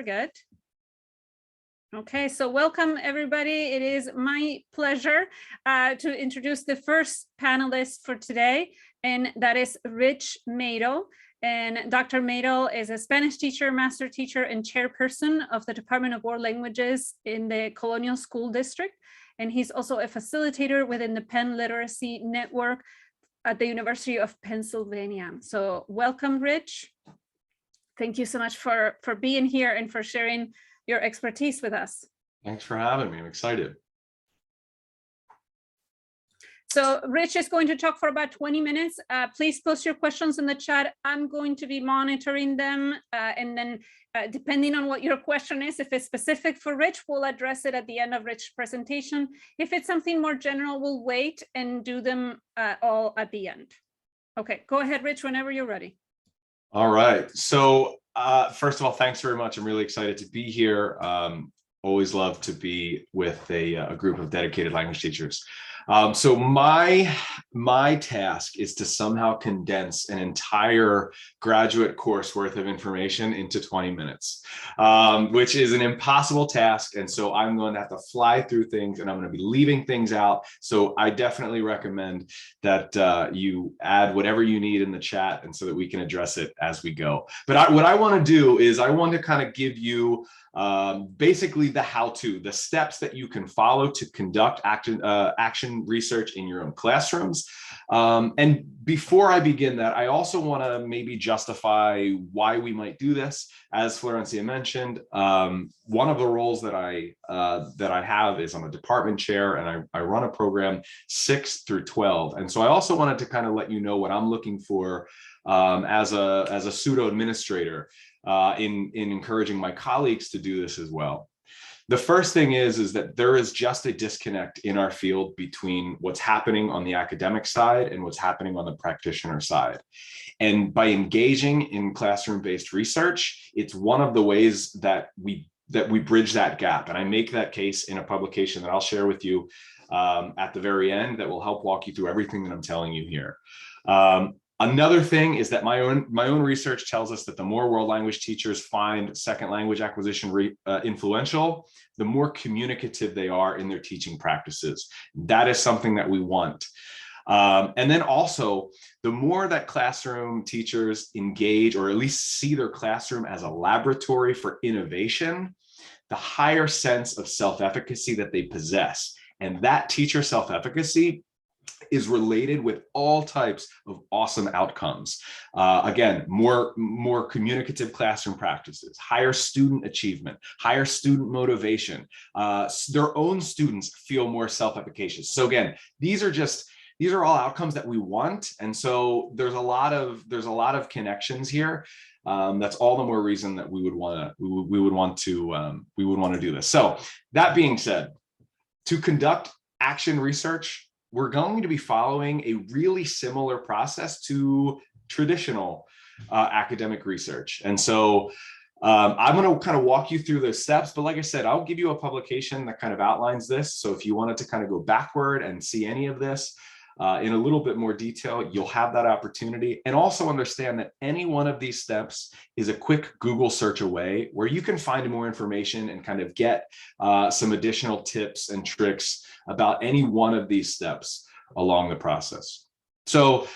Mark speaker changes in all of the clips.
Speaker 1: forget. Okay, so welcome everybody. It is my pleasure to introduce the first panelist for today, and that is Rich Madel. And Dr. Madel is a Spanish teacher, master teacher, and chairperson of the Department of World Languages in the Colonial School District. And he's also a facilitator within the Penn Literacy Network at the University of Pennsylvania. So welcome, Rich. Thank you so much for being here and for sharing your expertise with us.
Speaker 2: Thanks for having me. I'm excited.
Speaker 1: So Rich is going to talk for about 20 minutes. Please post your questions in the chat. I'm going to be monitoring them. And then depending on what your question is, if it's specific for Rich, we'll address it at the end of Rich's presentation. If it's something more general, we'll wait and do them all at the end. Okay, go ahead, Rich, whenever you're ready.
Speaker 2: All right. So first of all, thanks very much. I'm really excited to be here. Always love to be with a group of dedicated language teachers. So my task is to somehow condense an entire graduate course worth of information into 20 minutes, which is an impossible task. And so I'm going to have to fly through things and I'm going to be leaving things out. So I definitely recommend that you add whatever you need in the chat and so that we can address it as we go. But what I want to do is I want to kind of give you basically the how-to, the steps that you can follow to conduct action research in your own classrooms. And before I begin that, I also want to maybe justify why we might do this. As Florencia mentioned, one of the roles that I have is I'm a department chair and I run a program 6 through 12. And so I also wanted to kind of let you know what I'm looking for as a pseudo administrator in encouraging my colleagues to do this as well. The first thing is that there is just a disconnect in our field between what's happening on the academic side and what's happening on the practitioner side. And by engaging in classroom-based research, it's one of the ways that we bridge that gap. And I make that case in a publication that I'll share with you at the very end that will help walk you through everything that I'm telling you here. Another thing is that my own research tells us that the more world language teachers find second language acquisition influential, the more communicative they are in their teaching practices. That is something that we want. And then also, the more that classroom teachers engage or at least see their classroom as a laboratory for innovation, the higher sense of self-efficacy that they possess. And that teacher self-efficacy is related with all types of awesome outcomes. Again, more communicative classroom practices, higher student achievement, higher student motivation. Their own students feel more self-efficacious. So again, these are all outcomes that we want. And so there's a lot of connections here. That's all the more reason that we would want to do this. So that being said, to conduct action research, we're going to be following a really similar process to traditional academic research. And so I'm going to kind of walk you through those steps. But like I said, I'll give you a publication that kind of outlines this. So if you wanted to kind of go backward and see any of this in a little bit more detail, you'll have that opportunity. And also understand that any one of these steps is a quick Google search away where you can find more information and kind of get some additional tips and tricks about any one of these steps along the process. So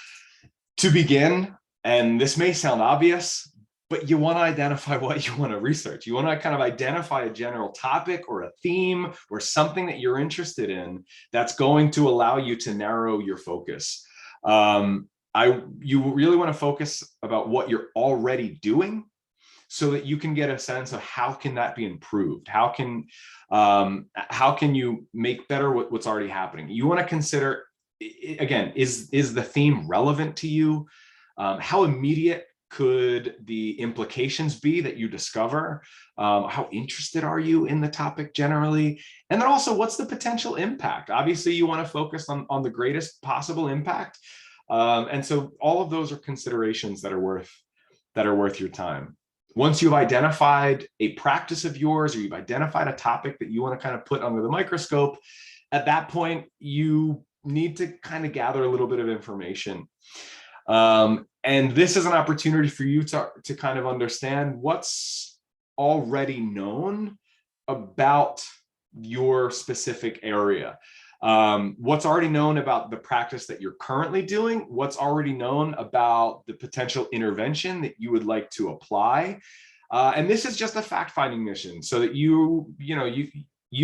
Speaker 2: to begin, and this may sound obvious, but you want to identify what you want to research. You want to kind of identify a general topic or a theme or something that you're interested in that's going to allow you to narrow your focus. You really want to focus about what you're already doing so that you can get a sense of how can that be improved? How can you make better what's already happening? You want to consider, again, is the theme relevant to you? How immediate could the implications be that you discover? How interested are you in the topic generally? And then also, what's the potential impact? Obviously, you want to focus on the greatest possible impact. And so all of those are considerations that are worth your time. Once you've identified a practice of yours or you've identified a topic that you want to kind of put under the microscope, at that point, you need to kind of gather a little bit of information. And this is an opportunity for you to kind of understand what's already known about your specific area. What's already known about the practice that you're currently doing, what's already known about the potential intervention that you would like to apply. And this is just a fact-finding mission so that you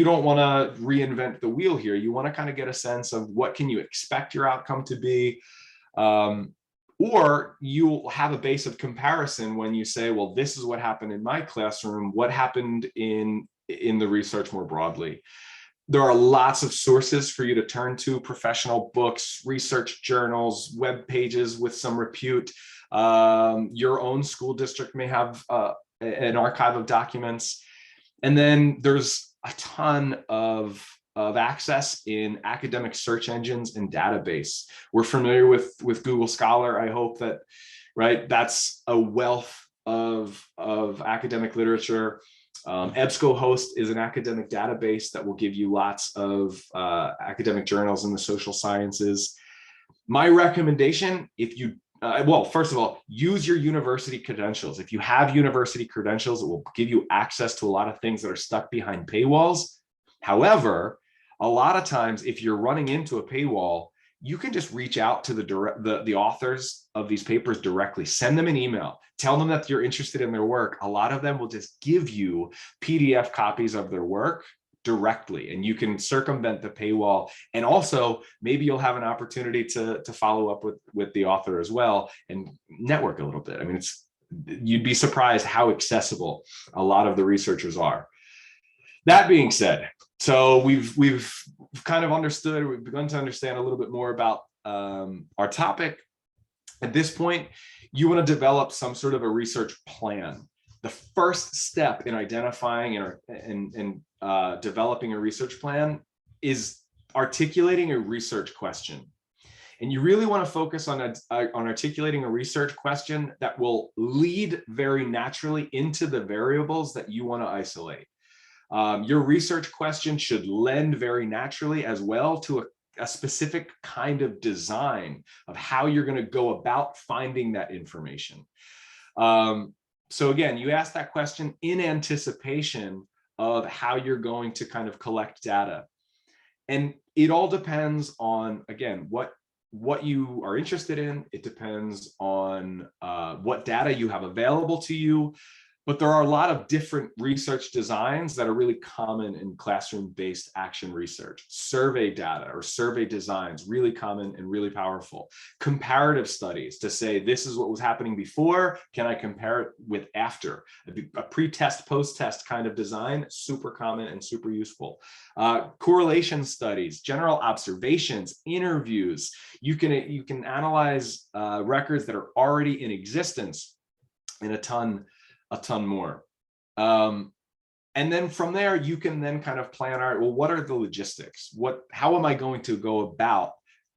Speaker 2: don't want to reinvent the wheel here. You want to kind of get a sense of what can you expect your outcome to be. Or you'll have a base of comparison when you say, well, this is what happened in my classroom, what happened in the research more broadly. There are lots of sources for you to turn to: professional books, research journals, web pages with some repute. Your own school district may have an archive of documents. And then there's a ton of access in academic search engines and database. We're familiar with Google Scholar. I hope that, right, that's a wealth of academic literature. EBSCOhost is an academic database that will give you lots of academic journals in the social sciences. My recommendation, if you, well, first of all, use your university credentials. If you have university credentials, it will give you access to a lot of things that are stuck behind paywalls. However, a lot of times, if you're running into a paywall, you can just reach out to the authors of these papers directly. Send them an email. Tell them that you're interested in their work. A lot of them will just give you PDF copies of their work directly, and you can circumvent the paywall. And also, maybe you'll have an opportunity to follow up with the author as well and network a little bit. I mean, you'd be surprised how accessible a lot of the researchers are. That being said, so we've kind of understood, we've begun to understand a little bit more about our topic. At this point, you want to develop some sort of a research plan. The first step in identifying and developing a research plan is articulating a research question. And you really want to focus on articulating a research question that will lead very naturally into the variables that you want to isolate. Your research question should lend very naturally as well to a specific kind of design of how you're going to go about finding that information. So again, you ask that question in anticipation of how you're going to kind of collect data. And it all depends on, again, what you are interested in. It depends on what data you have available to you. But there are a lot of different research designs that are really common in classroom-based action research. Survey data or survey designs, really common and really powerful. Comparative studies to say, this is what was happening before, can I compare it with after? A pre-test, post-test kind of design, super common and super useful. Correlation studies, general observations, interviews. You can analyze records that are already in existence in a ton more. And then from there, you can then kind of plan, all right, well, what are the logistics? How am I going to go about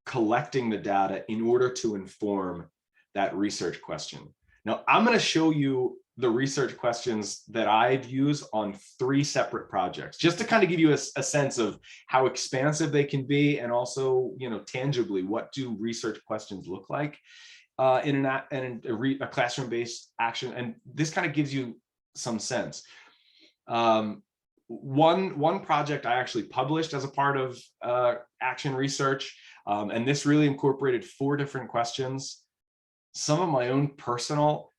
Speaker 2: collecting the data in order to inform that research question? Now, I'm going to show you the research questions that I've used on 3 separate projects, just to kind of give you a sense of how expansive they can be, and also, tangibly, what do research questions look like in a classroom-based action. And this kind of gives you some sense. One project I actually published as a part of action research, and this really incorporated 4 different questions. Some of my own personal,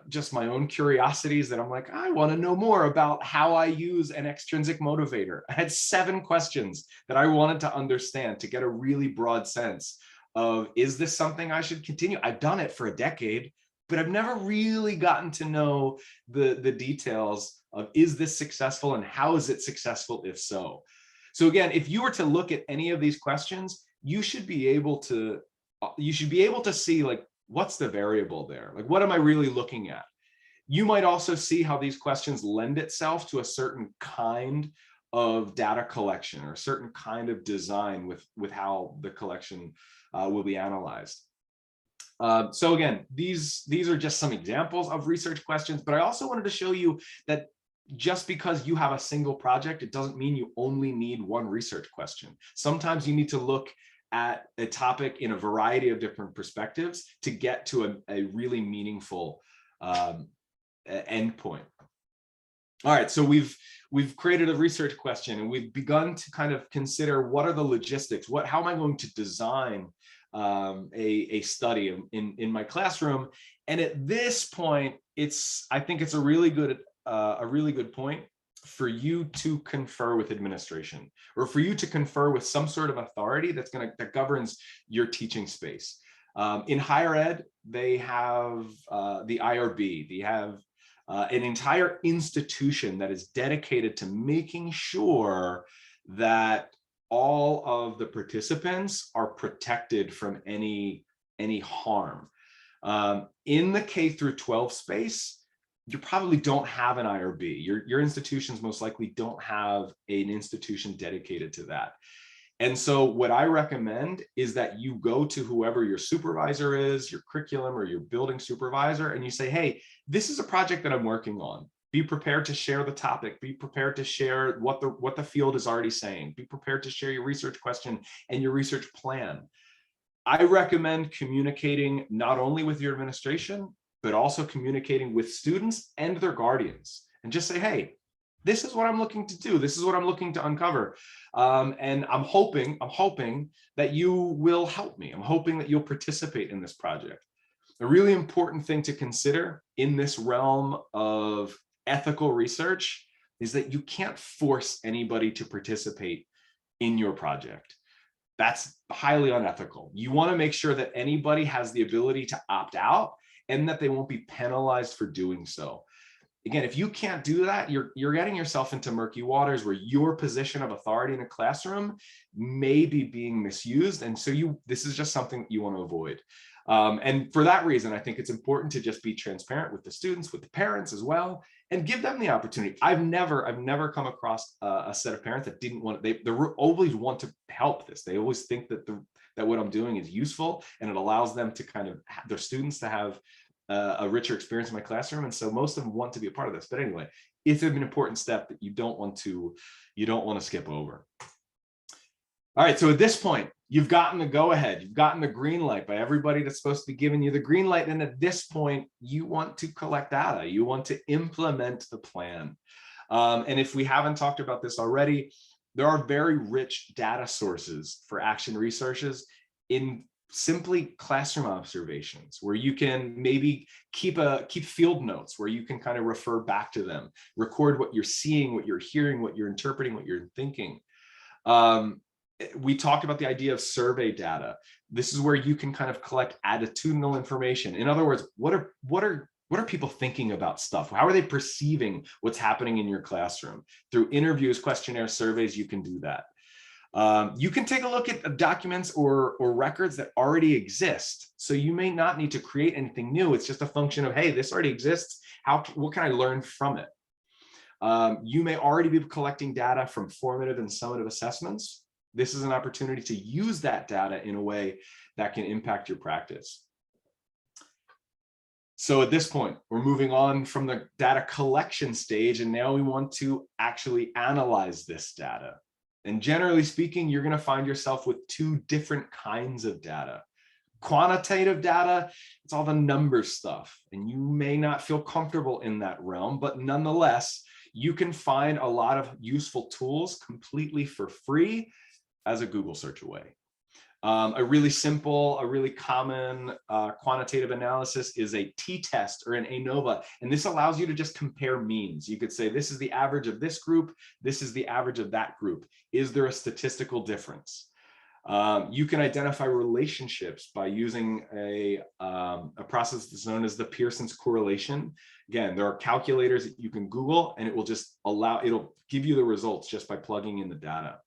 Speaker 2: just my own curiosities that I'm like, I want to know more about how I use an extrinsic motivator. I had 7 questions that I wanted to understand to get a really broad sense of, is this something I should continue? I've done it for a decade, but I've never really gotten to know the details of, is this successful and how is it successful if so? So again, if you were to look at any of these questions, you should be able to see, like, what's the variable there? Like, what am I really looking at? You might also see how these questions lend itself to a certain kind of data collection or a certain kind of design with how the collection will be analyzed. So again, these are just some examples of research questions, but I also wanted to show you that just because you have a single project, it doesn't mean you only need one research question. Sometimes you need to look at a topic in a variety of different perspectives to get to a really meaningful endpoint. All right, so we've created a research question, and we've begun to kind of consider what are the logistics. How am I going to design a study in my classroom? And at this point, I think it's a really good point for you to confer with administration, or for you to confer with some sort of authority that governs your teaching space. In higher ed, they have the IRB. They have an entire institution that is dedicated to making sure that all of the participants are protected from any harm. In the K through 12 space, you probably don't have an IRB. Your institutions most likely don't have an institution dedicated to that. And so what I recommend is that you go to whoever your supervisor is, your curriculum or your building supervisor, and you say, hey, this is a project that I'm working on. Be prepared to share the topic. Be prepared to share what the field is already saying. Be prepared to share your research question and your research plan. I recommend communicating not only with your administration, but also communicating with students and their guardians, and just say, hey, this is what I'm looking to do. This is what I'm looking to uncover. And I'm hoping that you will help me. I'm hoping that you'll participate in this project. A really important thing to consider in this realm of ethical research is that you can't force anybody to participate in your project. That's highly unethical. You want to make sure that anybody has the ability to opt out and that they won't be penalized for doing so. Again, if you can't do that, you're getting yourself into murky waters where your position of authority in a classroom may be being misused. And so this is just something that you want to avoid. And for that reason, I think it's important to just be transparent with the students, with the parents as well, and give them the opportunity. I've never come across a set of parents that didn't want, they always want to help this. They always think that that what I'm doing is useful and it allows them to kind of their students to have a richer experience in my classroom. And so most of them want to be a part of this. But anyway, it's an important step that you don't want to skip over. All right, so at this point, you've gotten the go-ahead, you've gotten the green light by everybody that's supposed to be giving you the green light. And at this point, you want to collect data, you want to implement the plan. And if we haven't talked about this already, there are very rich data sources for action researches in simply classroom observations, where you can maybe keep field notes where you can kind of refer back to them, record what you're seeing, what you're hearing, what you're interpreting, what you're thinking. We talked about the idea of survey data. This is where you can kind of collect attitudinal information. In other words, what are people thinking about stuff? How are they perceiving what's happening in your classroom? Through interviews, questionnaires, surveys, you can do that. You can take a look at documents or records that already exist. So you may not need to create anything new. It's just a function of, hey, this already exists. What can I learn from it? You may already be collecting data from formative and summative assessments. This is an opportunity to use that data in a way that can impact your practice. So at this point, we're moving on from the data collection stage, and now we want to actually analyze this data. And generally speaking, you're going to find yourself with two different kinds of data. Quantitative data, it's all the number stuff, and you may not feel comfortable in that realm, but nonetheless, you can find a lot of useful tools completely for free as a Google search away. A really simple, a really common quantitative analysis is a t-test or an ANOVA, and this allows you to just compare means. You could say, this is the average of this group, this is the average of that group. Is there a statistical difference? You can identify relationships by using a process that's known as the Pearson's correlation. Again, there are calculators that you can Google, and it will just it'll give you the results just by plugging in the data.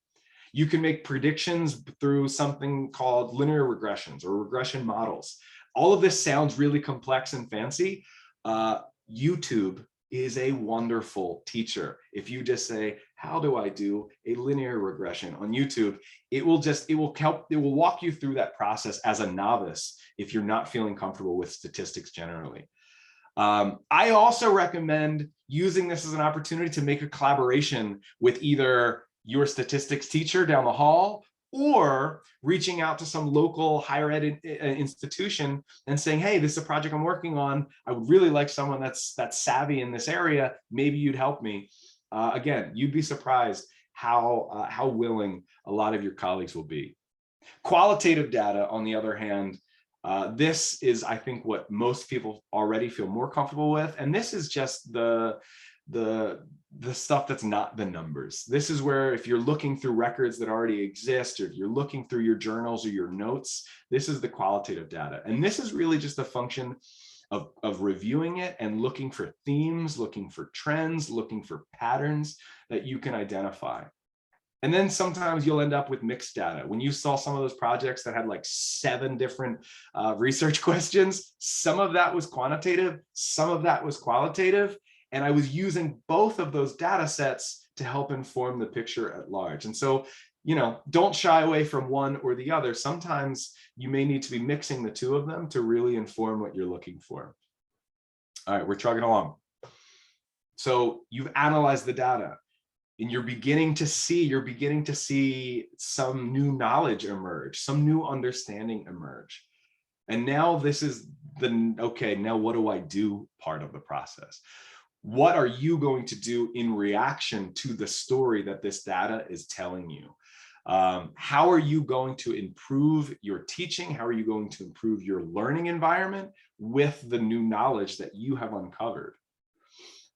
Speaker 2: You can make predictions through something called linear regressions or regression models. All of this sounds really complex and fancy. YouTube is a wonderful teacher. If you just say, how do I do a linear regression on YouTube? It will walk you through that process as a novice if you're not feeling comfortable with statistics generally. I also recommend using this as an opportunity to make a collaboration with either your statistics teacher down the hall or reaching out to some local higher ed institution and saying, hey, this is a project I'm working on. I would really like someone that's savvy in this area. Maybe you'd help me. Again, you'd be surprised how willing a lot of your colleagues will be. Qualitative data, on the other hand, this is, I think, what most people already feel more comfortable with. And this is just the stuff that's not the numbers. This is where, if you're looking through records that already exist, or if you're looking through your journals or your notes, this is the qualitative data. And this is really just a function of reviewing it and looking for themes, looking for trends, looking for patterns that you can identify. And then sometimes you'll end up with mixed data. When you saw some of those projects that had like 7 different research questions, some of that was quantitative, some of that was qualitative. And I was using both of those data sets to help inform the picture at large. And so, you know, don't shy away from one or the other. Sometimes you may need to be mixing the two of them to really inform what you're looking for. All right, we're trucking along. So you've analyzed the data, and you're beginning to see some new knowledge emerge, some new understanding emerge. And now this is the, okay, now what do I do part of the process? What are you going to do in reaction to the story that this data is telling you? How are you going to improve your teaching? How are you going to improve your learning environment with the new knowledge that you have uncovered?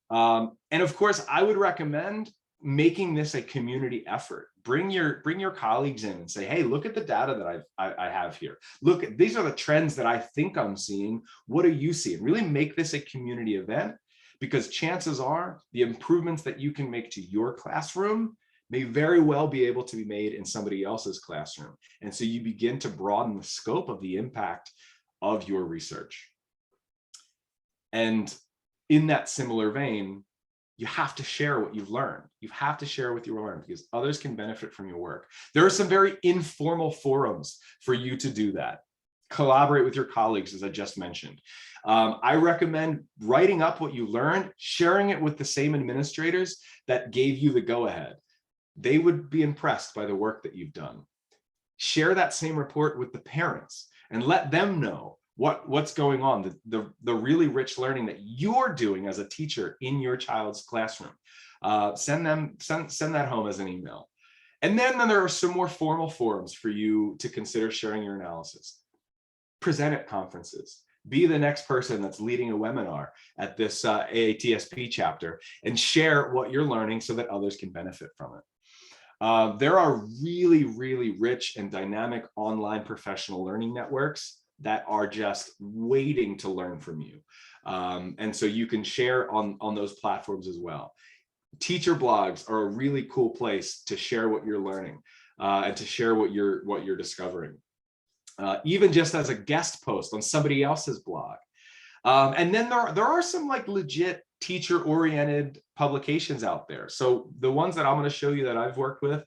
Speaker 2: And of course, I would recommend making this a community effort. Bring your colleagues in and say, hey, look at the data that I have here. Look, these are the trends that I think I'm seeing. What are you seeing? Really make this a community event, because chances are the improvements that you can make to your classroom may very well be able to be made in somebody else's classroom. And so you begin to broaden the scope of the impact of your research. And in that similar vein, you have to share what you've learned. You have to share what you learned, because others can benefit from your work. There are some very informal forums for you to do that. Collaborate with your colleagues, as I just mentioned. I recommend writing up what you learned, sharing it with the same administrators that gave you the go-ahead. They would be impressed by the work that you've done. Share that same report with the parents and let them know what's going on, the really rich learning that you're doing as a teacher in your child's classroom. Send that home as an email. And then there are some more formal forums for you to consider sharing your analysis. Present at conferences. Be the next person that's leading a webinar at this AATSP chapter and share what you're learning so that others can benefit from it. There are really, really rich and dynamic online professional learning networks that are just waiting to learn from you. And so you can share on those platforms as well. Teacher blogs are a really cool place to share what you're learning and to share what you're discovering. Even just as a guest post on somebody else's blog. And then there are some like legit teacher-oriented publications out there. So the ones that I'm going to show you that I've worked with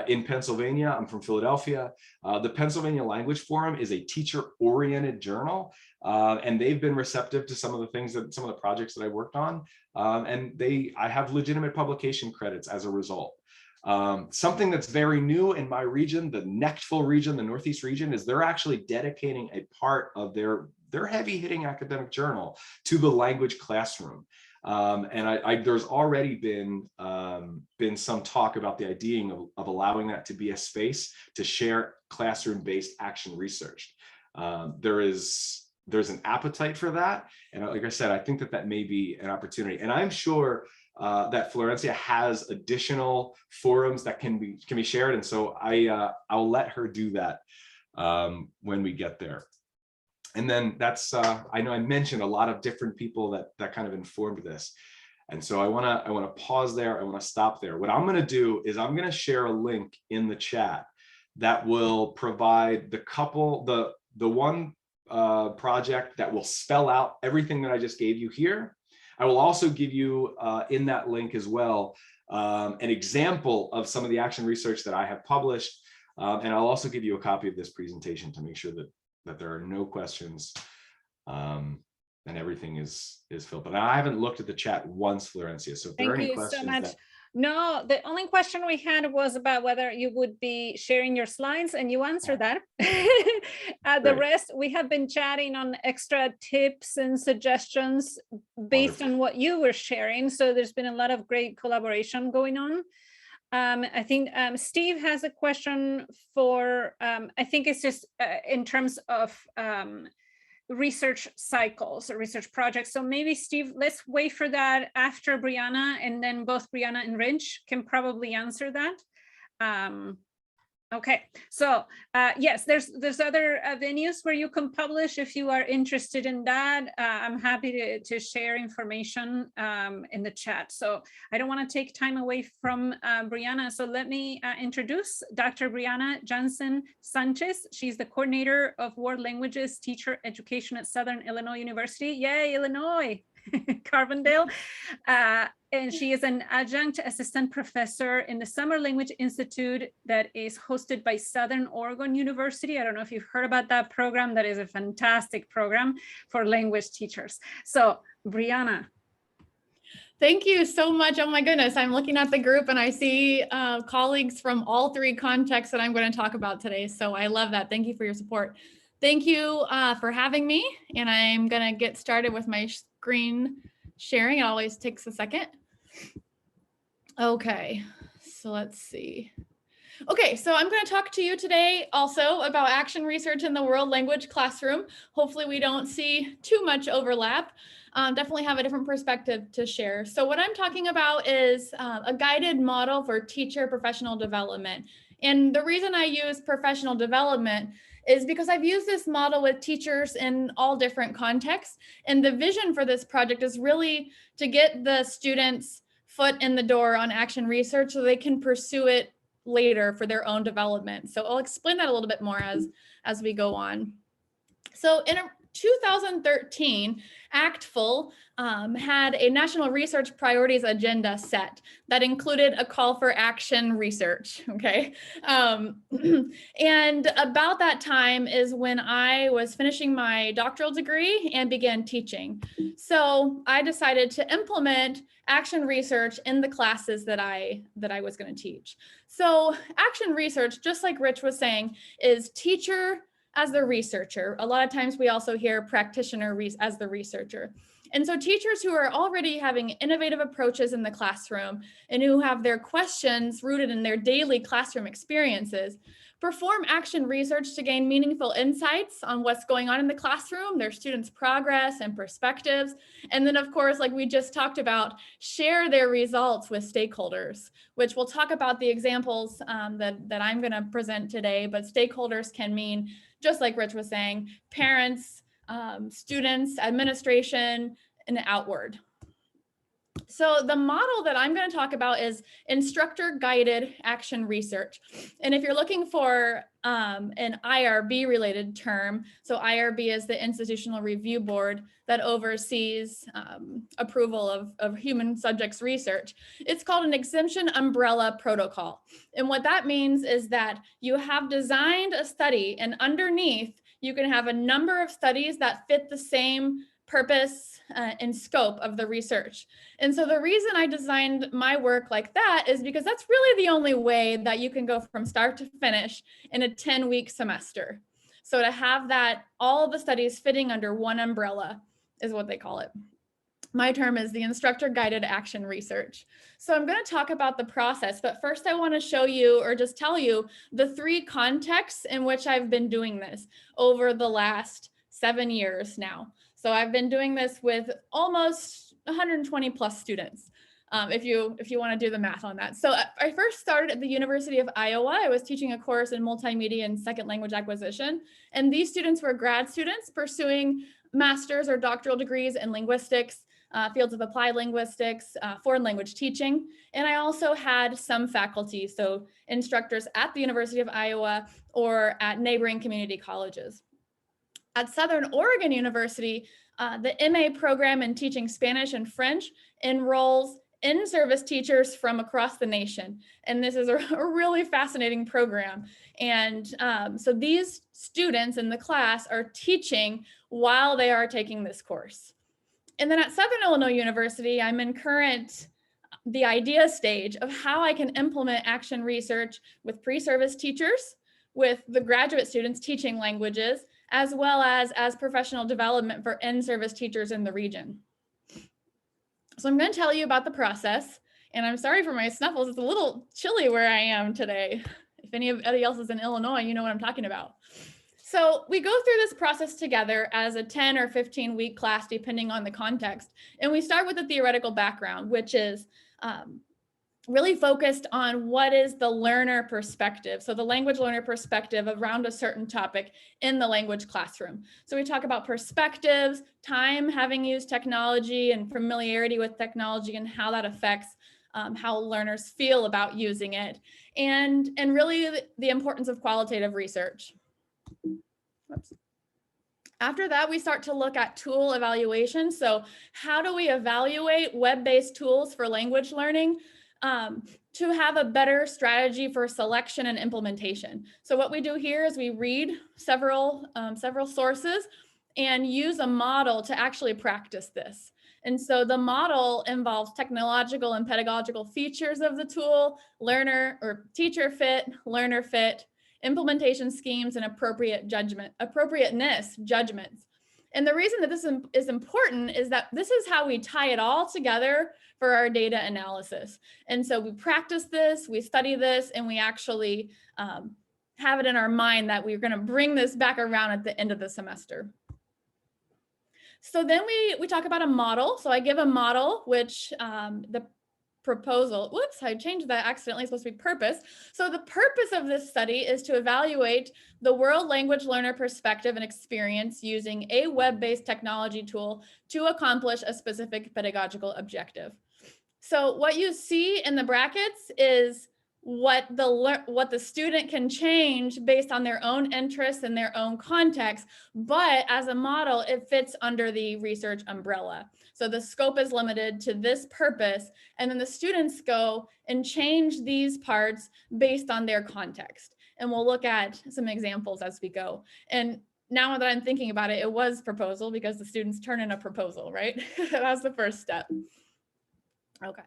Speaker 2: in Pennsylvania, I'm from Philadelphia. The Pennsylvania Language Forum is a teacher-oriented journal, and they've been receptive to some of the projects that I worked on, and I have legitimate publication credits as a result. Something that's very new in my region, the NECTFL region, the Northeast region, is they're actually dedicating a part of their heavy-hitting academic journal to the language classroom. And there's already been some talk about the idea of allowing that to be a space to share classroom-based action research. There's an appetite for that, and like I said, I think that may be an opportunity. And I'm sure that Florencia has additional forums that can be shared, and so I'll let her do that when we get there. And then that's I know I mentioned a lot of different people that kind of informed this, and so I want to pause there. I want to stop there. What I'm going to do is I'm going to share a link in the chat that will provide the one project that will spell out everything that I just gave you here. I will also give you in that link as well an example of some of the action research that I have published, and I'll also give you a copy of this presentation to make sure that there are no questions and everything is filled. But I haven't looked at the chat once, Florencia. So if there are any questions,
Speaker 1: thank you so much. No, the only question we had was about whether you would be sharing your slides, and you answered that. The
Speaker 2: Great.
Speaker 1: rest, we have been chatting on extra tips and suggestions based
Speaker 2: Wonderful.
Speaker 1: on what you were sharing. So there's been a lot of great collaboration going on. I think Steve has a question for, I think it's just in terms of research cycles or research projects. So maybe Steve, let's wait for that after Brianna, and then both Brianna and Rich can probably answer that. Okay, so yes, there's other venues where you can publish if you are interested in that. I'm happy to share information in the chat. So I don't want to take time away from Brianna. So let me introduce Dr. Brianna Janssen Sanchez. She's the coordinator of World Languages Teacher Education at Southern Illinois University. Yay, Illinois! Carbondale. And she is an adjunct assistant professor in the Summer Language Institute that is hosted by Southern Oregon University. I don't know if you've heard about that program. That is a fantastic program for language teachers. So Brianna.
Speaker 3: Thank you so much. Oh my goodness, I'm looking at the group and I see colleagues from all three contexts that I'm going to talk about today. So I love that. Thank you for your support. Thank you for having me. And I'm going to get started with my screen sharing. It always takes a second. Okay, so let's see. Okay, so I'm going to talk to you today also about action research in the world language classroom. Hopefully we don't see too much overlap. Definitely have a different perspective to share. So what I'm talking about is a guided model for teacher professional development. And the reason I use professional development is because I've used this model with teachers in all different contexts. And the vision for this project is really to get the students' foot in the door on action research so they can pursue it later for their own development. So I'll explain that a little bit more as we go on. So in 2013, ACTFL had a national research priorities agenda set that included a call for action research, okay? And about that time is when I was finishing my doctoral degree and began teaching. So I decided to implement action research in the classes that I was going to teach. So action research, just like Rich was saying, is teacher as the researcher. A lot of times we also hear practitioner as the researcher. And so teachers who are already having innovative approaches in the classroom and who have their questions rooted in their daily classroom experiences perform action research to gain meaningful insights on what's going on in the classroom, their students' progress and perspectives. And then of course, like we just talked about, share their results with stakeholders, which we'll talk about the examples that I'm gonna present today, but stakeholders can mean, just like Rich was saying, parents, students, administration, and outward. So the model that I'm going to talk about is instructor guided action research. And if you're looking for an IRB related term, so IRB is the Institutional Review Board that oversees approval of human subjects research. It's called an exemption umbrella protocol. And what that means is that you have designed a study, and underneath you can have a number of studies that fit the same purpose and scope of the research. And so the reason I designed my work like that is because that's really the only way that you can go from start to finish in a 10-week semester. So to have that, all the studies fitting under one umbrella is what they call it. My term is the instructor guided action research. So I'm going to talk about the process, but first I want to show you or just tell you the three contexts in which I've been doing this over the last 7 years now. So I've been doing this with almost 120 plus students, if you want to do the math on that. So I first started at the University of Iowa. I was teaching a course in multimedia and second language acquisition. And these students were grad students pursuing master's or doctoral degrees in linguistics, fields of applied linguistics, foreign language teaching. And I also had some faculty, so instructors at the University of Iowa or at neighboring community colleges. At Southern Oregon University, the MA program in teaching Spanish and French enrolls in-service teachers from across the nation. And this is a really fascinating program. And so these students in the class are teaching while they are taking this course. And then at Southern Illinois University, I'm in current the idea stage of how I can implement action research with pre-service teachers, with the graduate students teaching languages, as well as professional development for in-service teachers in the region. So I'm going to tell you about the process, and I'm sorry for my snuffles. It's a little chilly where I am today. If anybody else is in Illinois, you know what I'm talking about. So we go through this process together as a 10 or 15 week class, depending on the context. And we start with the theoretical background, which is really focused on what is the learner perspective. So the language learner perspective around a certain topic in the language classroom. So we talk about perspectives, time having used technology, and familiarity with technology and how that affects how learners feel about using it, and really the importance of qualitative research. Oops. After that, we start to look at tool evaluation. So how do we evaluate web-based tools for language learning to have a better strategy for selection and implementation? So what we do here is we read several sources and use a model to actually practice this. And so the model involves technological and pedagogical features of the tool, learner or teacher fit, learner fit, implementation schemes, and appropriateness judgments. And the reason that this is important is that this is how we tie it all together for our data analysis. And so we practice this, we study this, and we actually have it in our mind that we're going to bring this back around at the end of the semester. So then we talk about a model. So I give a model, which the proposal, whoops, I changed that accidentally, it's supposed to be purpose. So the purpose of this study is to evaluate the world language learner perspective and experience using a web-based technology tool to accomplish a specific pedagogical objective. So what you see in the brackets is what the student can change based on their own interests and their own context, but as a model, it fits under the research umbrella. So the scope is limited to this purpose, and then the students go and change these parts based on their context. And we'll look at some examples as we go. And now that I'm thinking about it, it was proposal because the students turn in a proposal, right? That was the first step. Okay.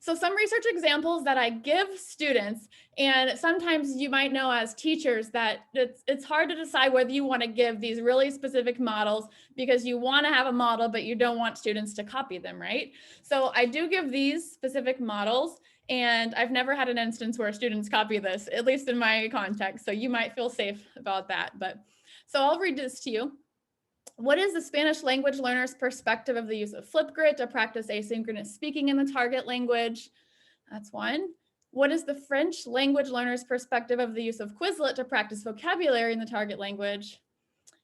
Speaker 3: So some research examples that I give students, and sometimes you might know as teachers that it's hard to decide whether you want to give these really specific models because you want to have a model, but you don't want students to copy them, right? So I do give these specific models, and I've never had an instance where students copy this, at least in my context. So you might feel safe about that. But so I'll read this to you. What is the Spanish language learner's perspective of the use of Flipgrid to practice asynchronous speaking in the target language? That's one. What is the French language learner's perspective of the use of Quizlet to practice vocabulary in the target language?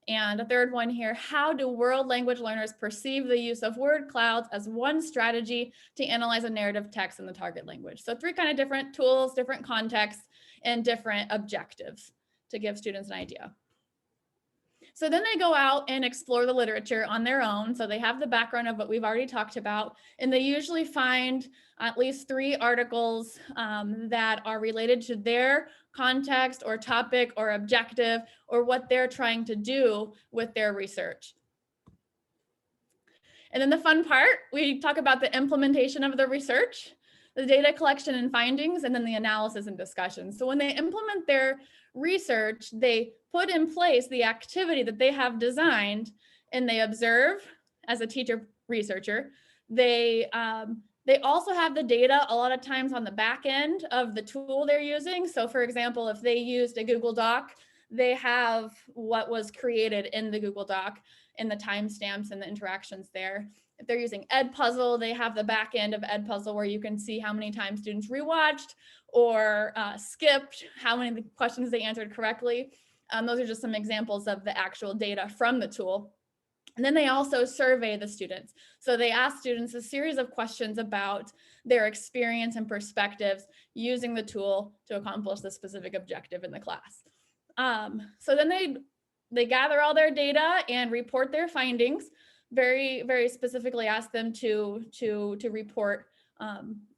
Speaker 3: And a third one here, how do world language learners perceive the use of word clouds as one strategy to analyze a narrative text in the target language? So three kind of different tools, different contexts, and different objectives to give students an idea. So then they go out and explore the literature on their own. So they have the background of what we've already talked about, and they usually find at least 3 articles that are related to their context or topic or objective or what they're trying to do with their research. And then the fun part, we talk about the implementation of the research, the data collection and findings, and then the analysis and discussion. So when they implement their research, they put in place the activity that they have designed, and they observe as a teacher researcher. They also have the data a lot of times on the back end of the tool they're using. So for example, if they used a Google Doc, they have what was created in the Google Doc and the timestamps and the interactions there. If they're using Edpuzzle, they have the back end of Edpuzzle where you can see how many times students rewatched or skipped, how many questions they answered correctly. Those are just some examples of the actual data from the tool. And then they also survey the students. So they ask students a series of questions about their experience and perspectives using the tool to accomplish the specific objective in the class. So then they gather all their data and report their findings. Very, very specifically ask them to report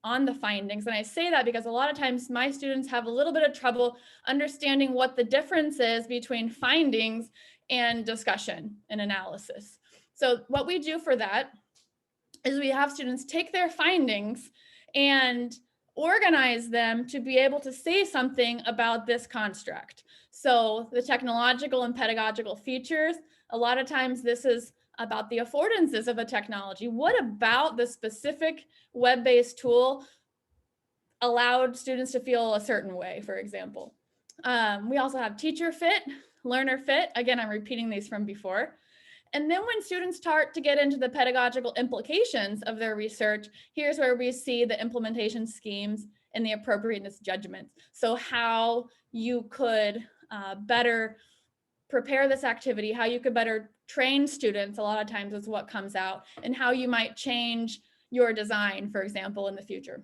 Speaker 3: on the findings. And I say that because a lot of times my students have a little bit of trouble understanding what the difference is between findings and discussion and analysis. So what we do for that is we have students take their findings and organize them to be able to say something about this construct. So the technological and pedagogical features, a lot of times this is about the affordances of a technology. What about the specific web-based tool allowed students to feel a certain way, for example? We also have teacher fit, learner fit. Again, I'm repeating these from before. And then when students start to get into the pedagogical implications of their research, here's where we see the implementation schemes and the appropriateness judgments. So how you could better prepare this activity, how you could better train students, a lot of times is what comes out, and how you might change your design, for example, in the future.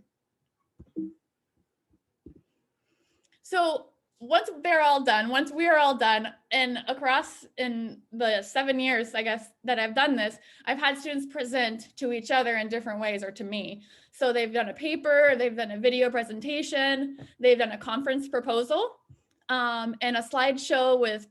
Speaker 3: So once they're all done, once we are all done, and across in the 7 years, I guess, that I've done this, I've had students present to each other in different ways, or to me. So they've done a paper, they've done a video presentation, they've done a conference proposal, and a slideshow with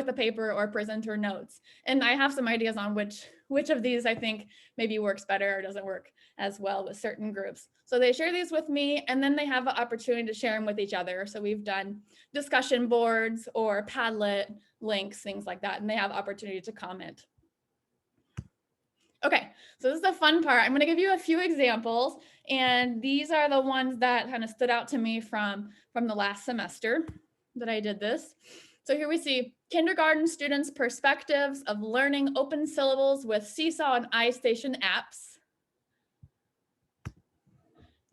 Speaker 3: a paper or presenter notes. And I have some ideas on which of these I think maybe works better or doesn't work as well with certain groups. So they share these with me, and then they have an opportunity to share them with each other. So we've done discussion boards or Padlet links, things like that, and they have opportunity to comment. Okay, so this is the fun part. I'm gonna give you a few examples, and these are the ones that kind of stood out to me from the last semester that I did this. So here we see kindergarten students' perspectives of learning open syllables with Seesaw and iStation apps.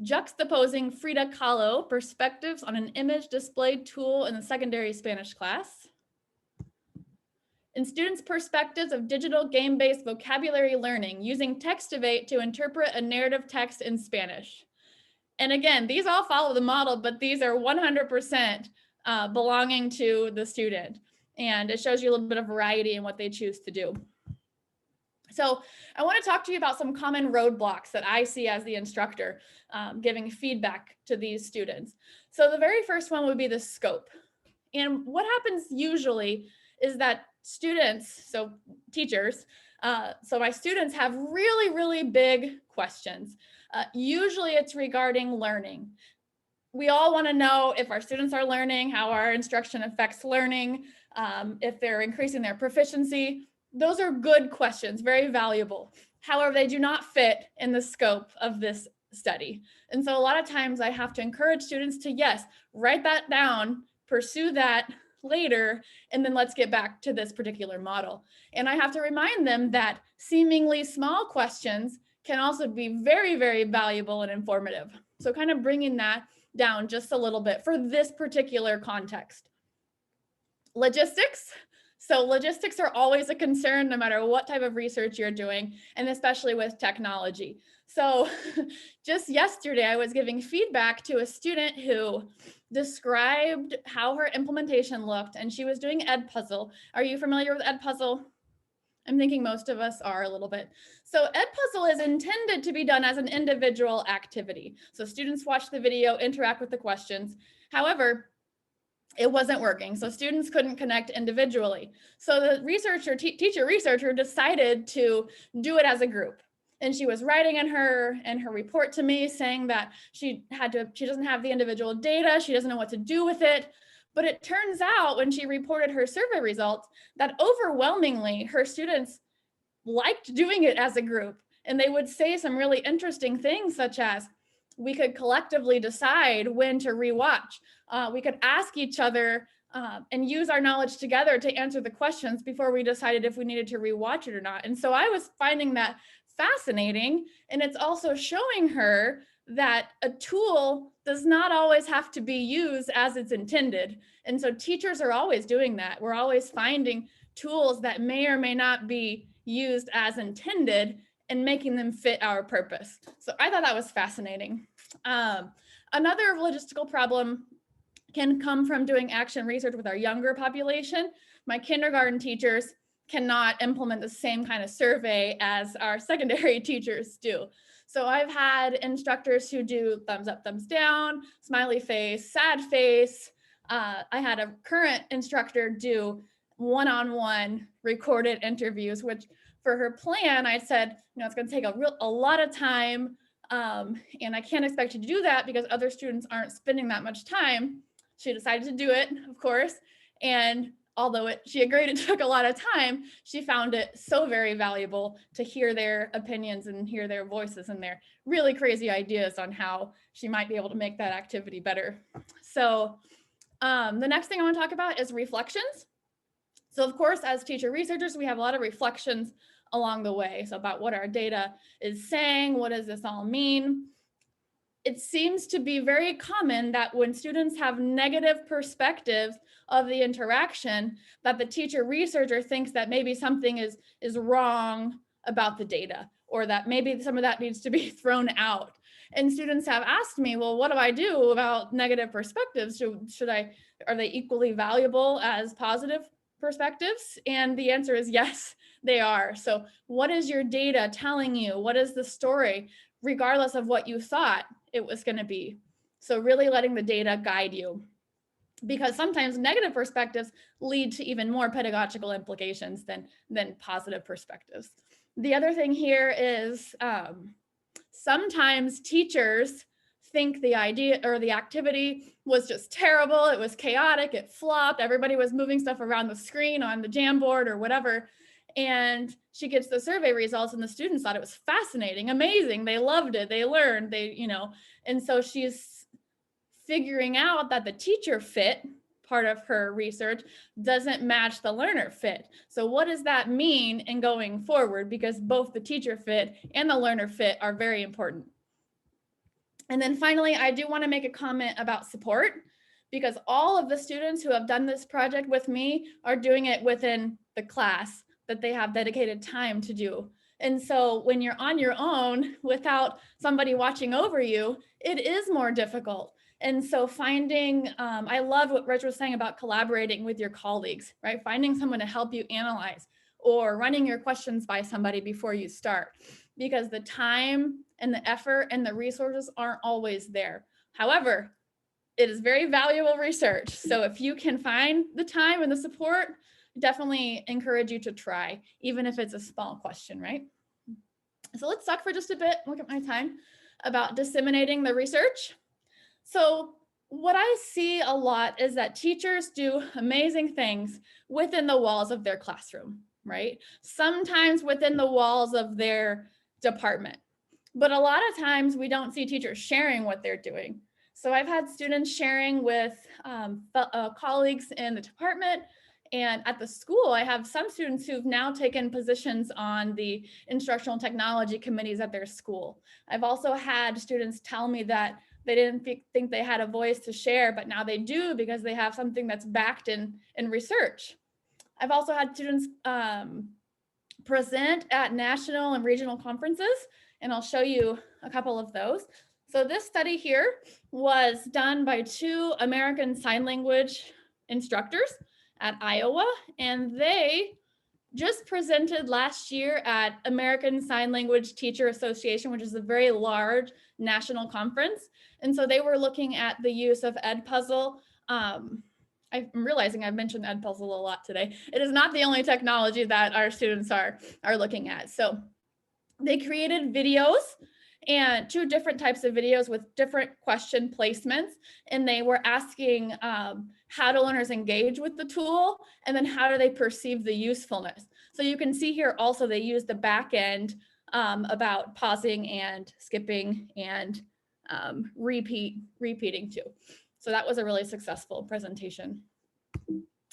Speaker 3: Juxtaposing Frida Kahlo perspectives on an image displayed tool in the secondary Spanish class. And students' perspectives of digital game-based vocabulary learning using Textivate to interpret a narrative text in Spanish. And again, these all follow the model, but these are 100% belonging to the student. And it shows you a little bit of variety in what they choose to do. So I want to talk to you about some common roadblocks that I see as the instructor giving feedback to these students. So the very first one would be the scope. And what happens usually is that students, so teachers, so my students have really, really big questions. Usually it's regarding learning. We all want to know if our students are learning, how our instruction affects learning, if they're increasing their proficiency. Those are good questions, very valuable. However, they do not fit in the scope of this study. And so a lot of times I have to encourage students to, yes, write that down, pursue that later, and then let's get back to this particular model. And I have to remind them that seemingly small questions can also be very, very valuable and informative. So kind of bringing that down just a little bit for this particular context. Logistics. So logistics are always a concern no matter what type of research you're doing, and especially with technology. So just yesterday, I was giving feedback to a student who described how her implementation looked, and she was doing Edpuzzle. Are you familiar with Edpuzzle? I'm thinking most of us are a little bit. So Edpuzzle is intended to be done as an individual activity. So students watch the video, interact with the questions. However, it wasn't working. So students couldn't connect individually. So the teacher researcher decided to do it as a group. And she was writing in her report to me saying that she doesn't have the individual data. She doesn't know what to do with it. But it turns out when she reported her survey results that overwhelmingly her students liked doing it as a group. And they would say some really interesting things such as, we could collectively decide when to rewatch. We could ask each other and use our knowledge together to answer the questions before we decided if we needed to rewatch it or not. And so I was finding that fascinating. And it's also showing her that a tool does not always have to be used as it's intended. And so teachers are always doing that. We're always finding tools that may or may not be used as intended and making them fit our purpose. So I thought that was fascinating. Another logistical problem can come from doing action research with our younger population. My kindergarten teachers cannot implement the same kind of survey as our secondary teachers do. So I've had instructors who do thumbs up, thumbs down, smiley face, sad face. I had a current instructor do one-on-one recorded interviews, which for her plan, I said, it's going to take a lot of time. And I can't expect you to do that because other students aren't spending that much time. She decided to do it, of course. And although she agreed it took a lot of time, she found it so very valuable to hear their opinions and hear their voices and their really crazy ideas on how she might be able to make that activity better. So the next thing I want to talk about is reflections. So of course, as teacher researchers, we have a lot of reflections along the way. So about what our data is saying, what does this all mean? It seems to be very common that when students have negative perspectives of the interaction, that the teacher researcher thinks that maybe something is wrong about the data, or that maybe some of that needs to be thrown out. And students have asked me, well, what do I do about negative perspectives? Are they equally valuable as positive perspectives? And the answer is yes, they are. So what is your data telling you? What is the story, regardless of what you thought it was going to be? So really letting the data guide you, because sometimes negative perspectives lead to even more pedagogical implications than positive perspectives. The other thing here is sometimes teachers think the idea or the activity was just terrible. It was chaotic. It flopped. Everybody was moving stuff around the screen on the Jamboard or whatever. And she gets the survey results and the students thought it was fascinating, amazing. They loved it. They learned, and so she's figuring out that the teacher fit, part of her research, doesn't match the learner fit. So what does that mean in going forward? Because both the teacher fit and the learner fit are very important. And then finally, I do want to make a comment about support, because all of the students who have done this project with me are doing it within the class that they have dedicated time to do. And so when you're on your own without somebody watching over you, it is more difficult. And so finding, I love what Rich was saying about collaborating with your colleagues, right? Finding someone to help you analyze, or running your questions by somebody before you start, because the time and the effort and the resources aren't always there. However, it is very valuable research. So if you can find the time and the support, definitely encourage you to try, even if it's a small question, right? So let's talk for just a bit, look at my time, about disseminating the research. So what I see a lot is that teachers do amazing things within the walls of their classroom, right? Sometimes within the walls of their department. But a lot of times we don't see teachers sharing what they're doing. So I've had students sharing with colleagues in the department, and at the school, I have some students who've now taken positions on the instructional technology committees at their school. I've also had students tell me that they didn't think they had a voice to share, but now they do because they have something that's backed in research. I've also had students present at national and regional conferences, and I'll show you a couple of those. So this study here was done by 2 American Sign Language instructors at Iowa, and they just presented last year at American Sign Language Teacher Association, which is a very large national conference. And so they were looking at the use of Edpuzzle. I'm realizing I've mentioned Edpuzzle a lot today. It is not the only technology that our students are looking at. So they created videos, and 2 different types of videos with different question placements. And they were asking how do learners engage with the tool, and then how do they perceive the usefulness. So you can see here also they use the back end about pausing and skipping and repeating too. So that was a really successful presentation.